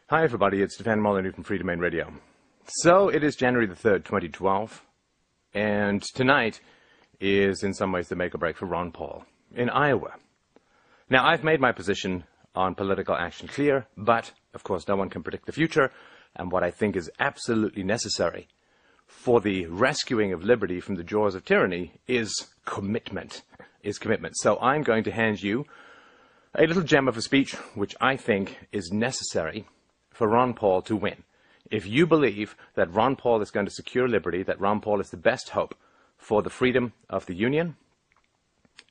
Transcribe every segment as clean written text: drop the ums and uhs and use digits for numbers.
Hi everybody, it's Stefan Molyneux from Free Domain Radio. So it is January the 3rd, 2012, and tonight is in some ways the make or break for Ron Paul in Iowa. Now, I've made my position on political action clear, but of course no one can predict the future, and what I think is absolutely necessary for the rescuing of liberty from the jaws of tyranny is commitment. So I'm going to hand you a little gem of a speech which I think is necessary for Ron Paul to win. If you believe that Ron Paul is going to secure liberty, that Ron Paul is the best hope for the freedom of the Union,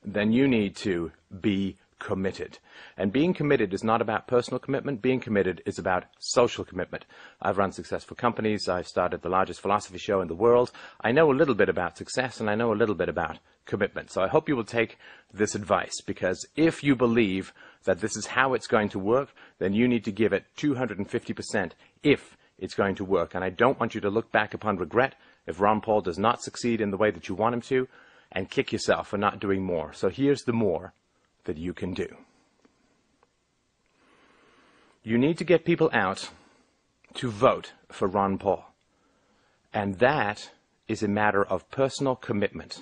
then you need to be committed. And being committed is not about personal commitment. Being committed is about social commitment. I've run successful companies. I've started the largest philosophy show in the world. I know a little bit about success, and I know a little bit about commitment. So I hope you will take this advice, because if you believe that this is how it's going to work, then you need to give it 250% if it's going to work. And I don't want you to look back upon regret if Ron Paul does not succeed in the way that you want him to, and kick yourself for not doing more. So here's the more that you can do. You need to get people out to vote for Ron Paul. And that is a matter of personal commitment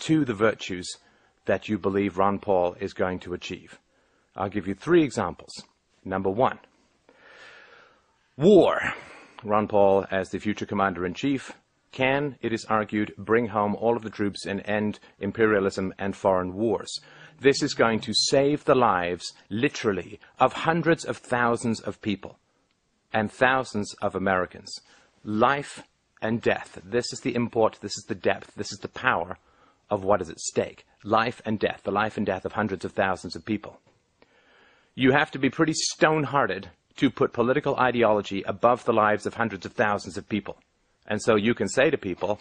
to the virtues that you believe Ron Paul is going to achieve. I'll give you 3 examples. Number 1, war. Ron Paul, as the future commander-in-chief, can, it is argued, bring home all of the troops and end imperialism and foreign wars. This is going to save the lives, literally, of hundreds of thousands of people and thousands of Americans. Life and death. This is the import, this is the depth, this is the power of what is at stake. Life and death, the life and death of hundreds of thousands of people. You have to be pretty stone-hearted to put political ideology above the lives of hundreds of thousands of people. And so you can say to people,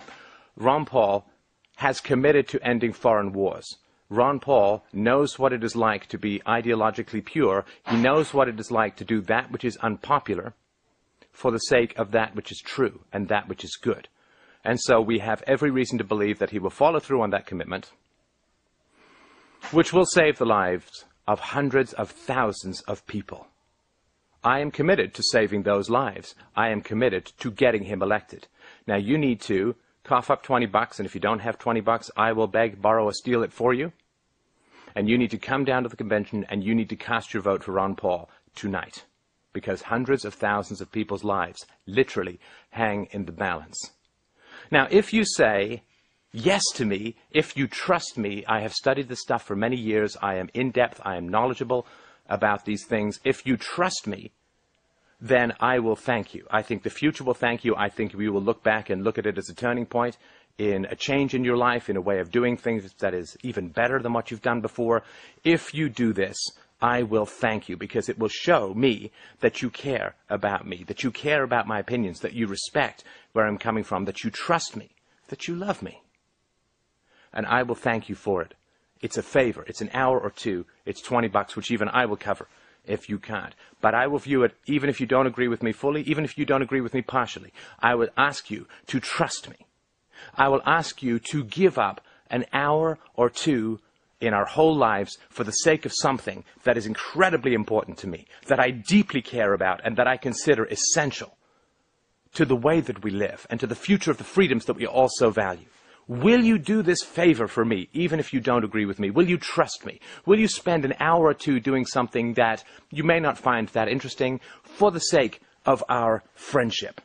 Ron Paul has committed to ending foreign wars. Ron Paul knows what it is like to be ideologically pure. He knows what it is like to do that which is unpopular for the sake of that which is true and that which is good. And so we have every reason to believe that he will follow through on that commitment, which will save the lives of hundreds of thousands of people. I am committed to saving those lives. I am committed to getting him elected. Now you need to cough up $20, and if you don't have $20, I will beg, borrow, or steal it for you. And you need to come down to the convention, and you need to cast your vote for Ron Paul tonight, because hundreds of thousands of people's lives literally hang in the balance. Now, if you say yes to me, if you trust me, I have studied this stuff for many years, I am in-depth, I am knowledgeable about these things. If you trust me, then I will thank you. I think the future will thank you. I think we will look back and look at it as a turning point in a change in your life, in a way of doing things that is even better than what you've done before. If you do this, I will thank you, because it will show me that you care about me, that you care about my opinions, that you respect where I'm coming from, that you trust me, that you love me. And I will thank you for it. It's a favor. It's an hour or 2. It's $20, which even I will cover if you can't. But I will view it, even if you don't agree with me fully, even if you don't agree with me partially, I would ask you to trust me. I will ask you to give up an hour or 2 in our whole lives for the sake of something that is incredibly important to me, that I deeply care about, and that I consider essential to the way that we live and to the future of the freedoms that we all so value. Will you do this favor for me, even if you don't agree with me? Will you trust me? Will you spend an hour or 2 doing something that you may not find that interesting for the sake of our friendship?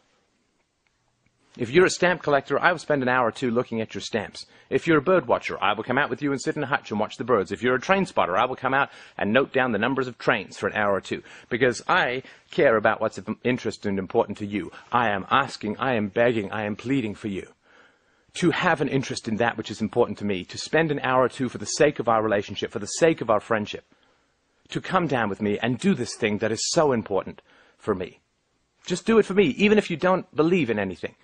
If you're a stamp collector, I will spend an hour or 2 looking at your stamps. If you're a bird watcher, I will come out with you and sit in a hutch and watch the birds. If you're a train spotter, I will come out and note down the numbers of trains for an hour or 2. Because I care about what's of interest and important to you. I am asking, I am begging, I am pleading for you to have an interest in that which is important to me, to spend an hour or 2 for the sake of our relationship, for the sake of our friendship, to come down with me and do this thing that is so important for me. Just do it for me, even if you don't believe in anything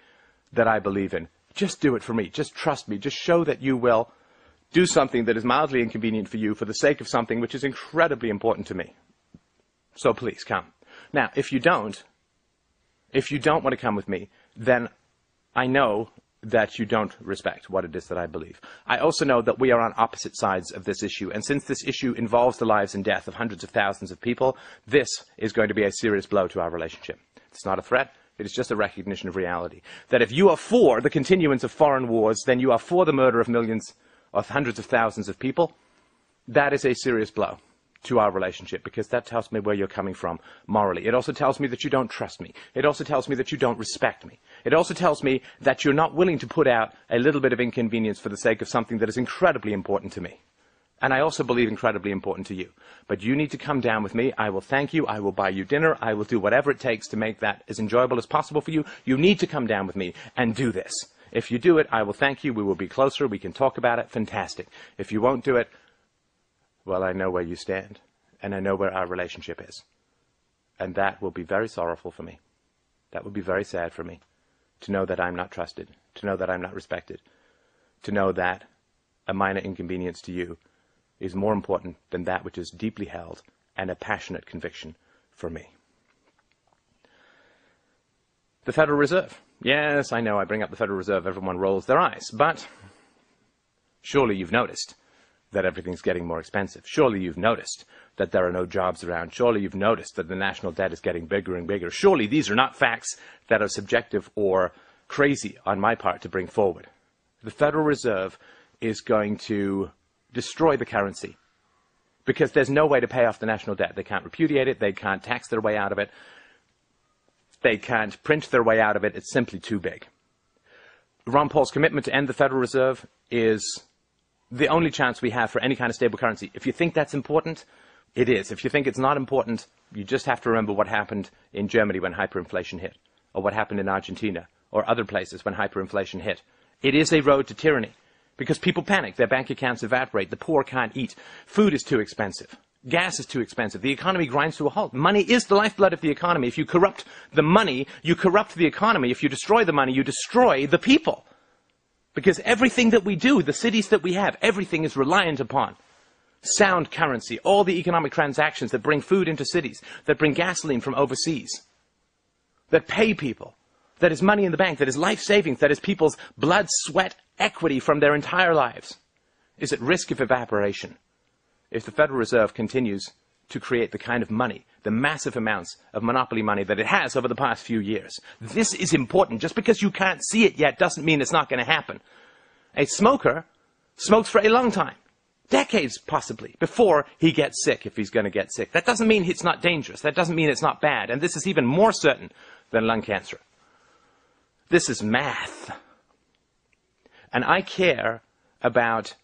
that I believe in. Just do it for me. Just trust me. Just show that you will do something that is mildly inconvenient for you for the sake of something which is incredibly important to me. So please come. Now, if you don't want to come with me, then I know that you don't respect what it is that I believe. I also know that we are on opposite sides of this issue, and since this issue involves the lives and death of hundreds of thousands of people, this is going to be a serious blow to our relationship. It's not a threat. It is just a recognition of reality. That if you are for the continuance of foreign wars, then you are for the murder of millions, of hundreds of thousands of people. That is a serious blow to our relationship, because that tells me where you're coming from morally. It also tells me that you don't trust me. It also tells me that you don't respect me. It also tells me that you're not willing to put out a little bit of inconvenience for the sake of something that is incredibly important to me. And I also believe incredibly important to you. But you need to come down with me. I will thank you. I will buy you dinner. I will do whatever it takes to make that as enjoyable as possible for you. You need to come down with me and do this. If you do it, I will thank you. We will be closer. We can talk about it. Fantastic. If you won't do it, well, I know where you stand, and I know where our relationship is. And that will be very sorrowful for me. That will be very sad for me, to know that I'm not trusted, to know that I'm not respected, to know that a minor inconvenience to you is more important than that which is deeply held and a passionate conviction for me. The Federal Reserve. Yes, I know I bring up the Federal Reserve, everyone rolls their eyes, but surely you've noticed that everything's getting more expensive. Surely you've noticed that there are no jobs around. Surely you've noticed that the national debt is getting bigger and bigger. Surely these are not facts that are subjective or crazy on my part to bring forward. The Federal Reserve is going to destroy the currency because there's no way to pay off the national debt. They can't repudiate it. They can't tax their way out of it. They can't print their way out of it. It's simply too big. Ron Paul's commitment to end the Federal Reserve is the only chance we have for any kind of stable currency. If you think that's important, it is. If you think it's not important, you just have to remember what happened in Germany when hyperinflation hit, or what happened in Argentina, or other places when hyperinflation hit. It is a road to tyranny, because people panic, their bank accounts evaporate, the poor can't eat, food is too expensive, gas is too expensive, the economy grinds to a halt. Money is the lifeblood of the economy. If you corrupt the money, you corrupt the economy. If you destroy the money, you destroy the people. Because everything that we do, the cities that we have, everything is reliant upon sound currency, all the economic transactions that bring food into cities, that bring gasoline from overseas, that pay people, that is money in the bank, that is life savings, that is people's blood, sweat, equity from their entire lives, is at risk of evaporation if the Federal Reserve continues to create the kind of money, the massive amounts of monopoly money that it has over the past few years. This is important. Just because you can't see it yet doesn't mean it's not going to happen. A smoker smokes for a long time, decades possibly, before he gets sick, if he's going to get sick. That doesn't mean it's not dangerous. That doesn't mean it's not bad. And this is even more certain than lung cancer. This is math. And I care about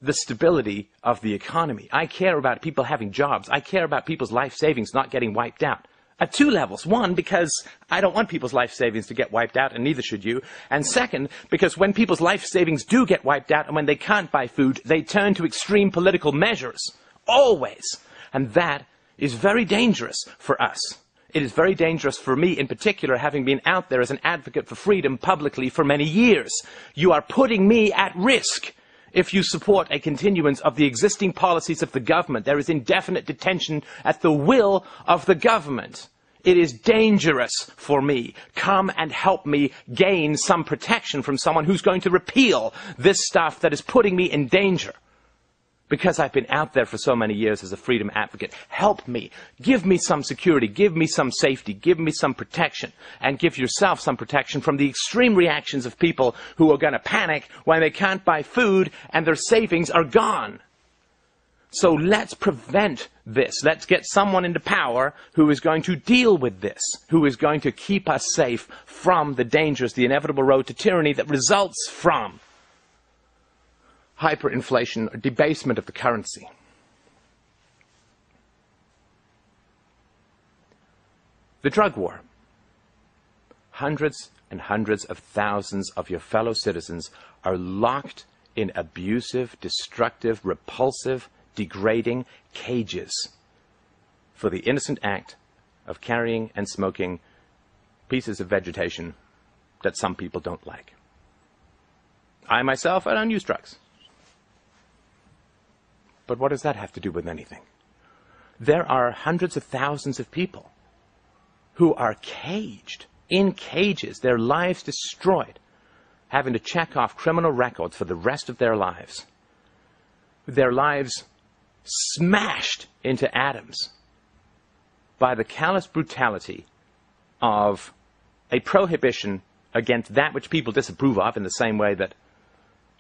the stability of the economy. I care about people having jobs. I care about people's life savings not getting wiped out. At two levels. One, because I don't want people's life savings to get wiped out, and neither should you. And second, because when people's life savings do get wiped out, and when they can't buy food, they turn to extreme political measures. Always. And that is very dangerous for us. It is very dangerous for me in particular, having been out there as an advocate for freedom publicly for many years. You are putting me at risk. If you support a continuance of the existing policies of the government, there is indefinite detention at the will of the government. It is dangerous for me. Come and help me gain some protection from someone who's going to repeal this stuff that is putting me in danger. Because I've been out there for so many years as a freedom advocate. Help me. Give me some security. Give me some safety. Give me some protection. And give yourself some protection from the extreme reactions of people who are going to panic when they can't buy food and their savings are gone. So let's prevent this. Let's get someone into power who is going to deal with this, who is going to keep us safe from the dangers, the inevitable road to tyranny that results from hyperinflation or debasement of the currency. The drug war. Hundreds and hundreds of thousands of your fellow citizens are locked in abusive, destructive, repulsive, degrading cages for the innocent act of carrying and smoking pieces of vegetation that some people don't like. I myself, I don't use drugs. But what does that have to do with anything? There are hundreds of thousands of people who are caged, in cages, their lives destroyed, having to check off criminal records for the rest of their lives smashed into atoms by the callous brutality of a prohibition against that which people disapprove of, in the same way that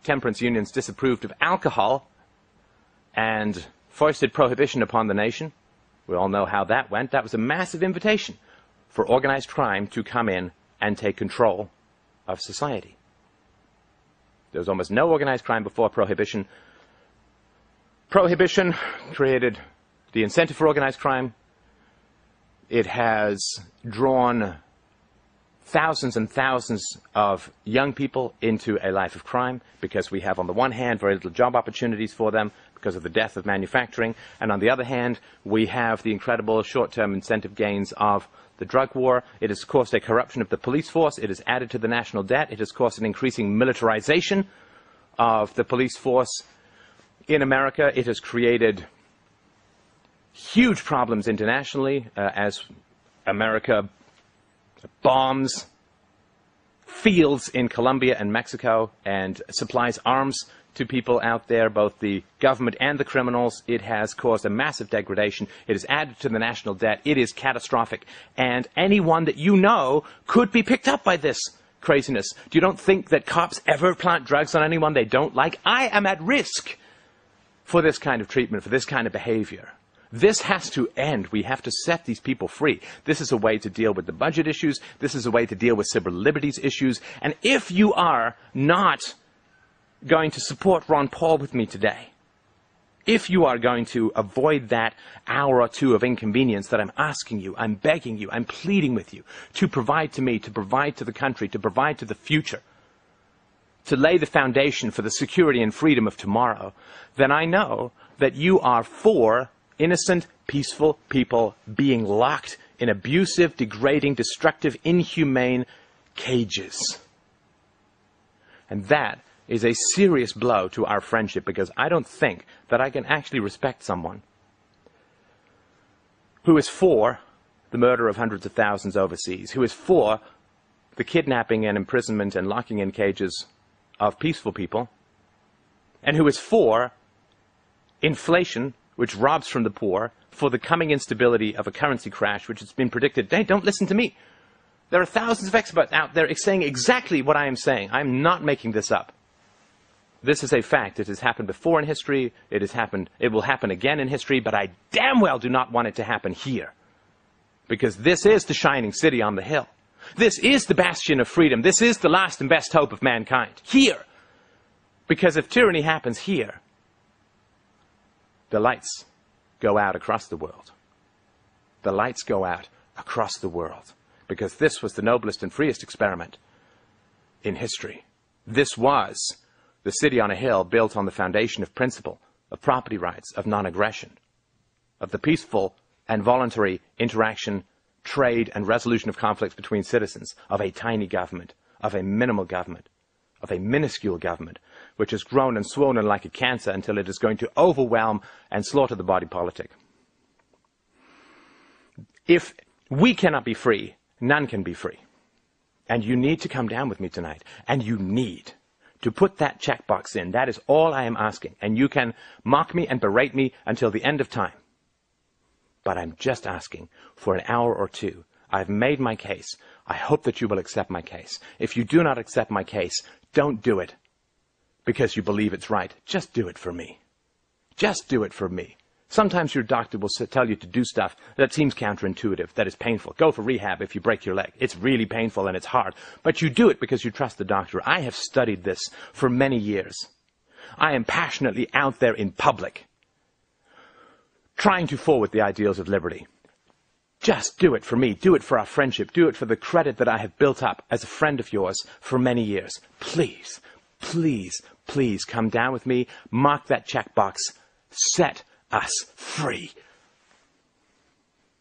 temperance unions disapproved of alcohol and foisted prohibition upon the nation. We all know how that went. That was a massive invitation for organized crime to come in and take control of society. There was almost no organized crime before Prohibition. Prohibition created the incentive for organized crime. It has drawn thousands and thousands of young people into a life of crime, because we have, on the one hand, very little job opportunities for them because of the death of manufacturing, and on the other hand, we have the incredible short-term incentive gains of the drug war. It has caused a corruption of the police force. It has added to the national debt. It has caused an increasing militarization of the police force in America. It has created huge problems internationally as America bombs fields in Colombia and Mexico and supplies arms to people out there, both the government and the criminals. It has caused a massive degradation. It has added to the national debt. It is catastrophic. And anyone that you know could be picked up by this craziness. You don't think that cops ever plant drugs on anyone they don't like? I am at risk for this kind of treatment, for this kind of behavior. This has to end. We have to set these people free. This is a way to deal with the budget issues. This is a way to deal with civil liberties issues. And if you are not going to support Ron Paul with me today, if you are going to avoid that hour or two of inconvenience that I'm asking you, I'm begging you, I'm pleading with you to provide to me, to provide to the country, to provide to the future, to lay the foundation for the security and freedom of tomorrow, then I know that you are for innocent, peaceful people being locked in abusive, degrading, destructive, inhumane cages. And that is a serious blow to our friendship, because I don't think that I can actually respect someone who is for the murder of hundreds of thousands overseas, who is for the kidnapping and imprisonment and locking in cages of peaceful people, and who is for inflation, which robs from the poor, for the coming instability of a currency crash, which has been predicted. Hey, don't listen to me. There are thousands of experts out there saying exactly what I am saying. I'm not making this up. This is a fact. It has happened before in history. It will happen again in history, but I damn well do not want it to happen here. Because this is the shining city on the hill. This is the bastion of freedom. This is the last and best hope of mankind. Here. Because if tyranny happens here, the lights go out across the world. The lights go out across the world. Because this was the noblest and freest experiment in history. This was the city on a hill built on the foundation of principle, of property rights, of non-aggression, of the peaceful and voluntary interaction, trade, and resolution of conflicts between citizens, of a tiny government, of a minimal government, of a minuscule government, which has grown and swollen like a cancer until it is going to overwhelm and slaughter the body politic. If we cannot be free, none can be free. And you need to come down with me tonight. And you need to put that checkbox in. That is all I am asking. And you can mock me and berate me until the end of time. But I'm just asking for an hour or two. I've made my case. I hope that you will accept my case. If you do not accept my case, don't do it because you believe it's right. Just do it for me. Just do it for me. Sometimes your doctor will tell you to do stuff that seems counterintuitive, that is painful. Go for rehab if you break your leg. It's really painful and it's hard. But you do it because you trust the doctor. I have studied this for many years. I am passionately out there in public, trying to forward the ideals of liberty. Just do it for me. Do it for our friendship. Do it for the credit that I have built up as a friend of yours for many years. Please, please, please come down with me. Mark that checkbox. Set us free.